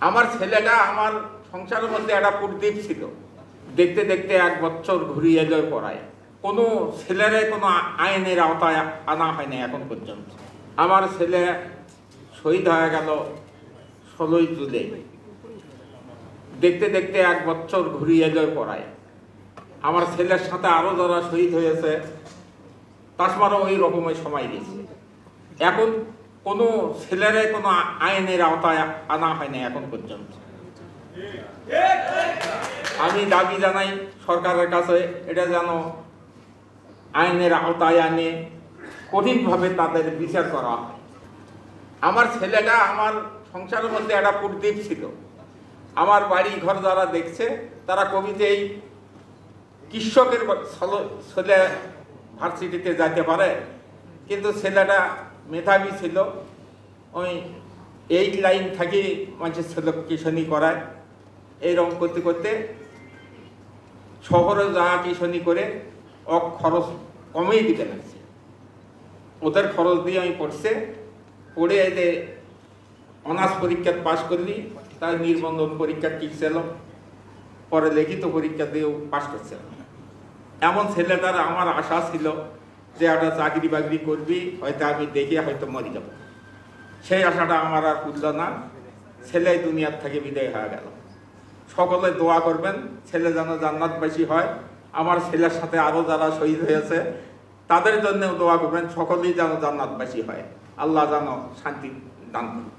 আমার ছেলেটা আমার সংসারের মধ্যে একটা প্রদীপ ছিল। দেখতে দেখতে 1 বছর ঘুরিয়ে যায় পড়ায়, কোনো ছেলেরে কোনো আইনের আওতায় আনা হয়নি এখন পর্যন্ত। আমার ছেলে শহীদ হয়ে গেল 16ই জুলাই। দেখতে দেখতে 1 বছর ঘুরিয়ে যায় পড়ায়। আমার ছেলের সাথে আরো যারা শহীদ হয়েছে তাসমারও ওই রকমের সময় দিয়েছে। এখন কোনো ছেলেরে কোনো আইনের আওতায় আনা হয়নি এখন পর্যন্ত। আমি দাবি জানাই সরকারের কাছে, এটা যেন আইনের আওতায় আনে কঠিনভাবে তাদের বিচার করা হয়। আমার ছেলেটা আমার সংসারের মধ্যে একটা প্রদীপ ছিল। আমার বাড়ি ঘর যারা দেখছে তারা কবিতে এই কৃষকের ছেলে ভার্সিটিতে যাইতে পারে, কিন্তু ছেলেটা মেধাবী ছিল। ওই 8 লাইন থাকি মানুষের ছেলে টিউশনি করায়। এইরকম করতে করতে শহরে যা টিউশনি করে খরচ কমেই দিতে লাগছে। ওদের খরচ দিয়ে আমি পড়ছে, পড়ে এতে অনার্স পরীক্ষা পাশ করলি, তার নির্বন্ধন পরীক্ষা টিকছিল, পরে লিখিত পরীক্ষা দিয়েও পাশ করছে। এমন ছেলেটার আমার আশা ছিল যে একটা চাকরি বাকরি করবি, হয়তো আমি দেখে হয়তো মরে যাব। সেই আশাটা আমার আর পুজল না। ছেলে দুনিয়ার থেকে বিদায় হয়ে গেল। সকলে দোয়া করবেন ছেলে যেন জান্নাতবাসী হয়। আমার ছেলের সাথে আরো যারা শহীদ হয়েছে তাদের জন্যও দোয়া করবেন, সকলেই যেন জান্নাতবাসী হয়। আল্লাহ যেন শান্তি দান করুন।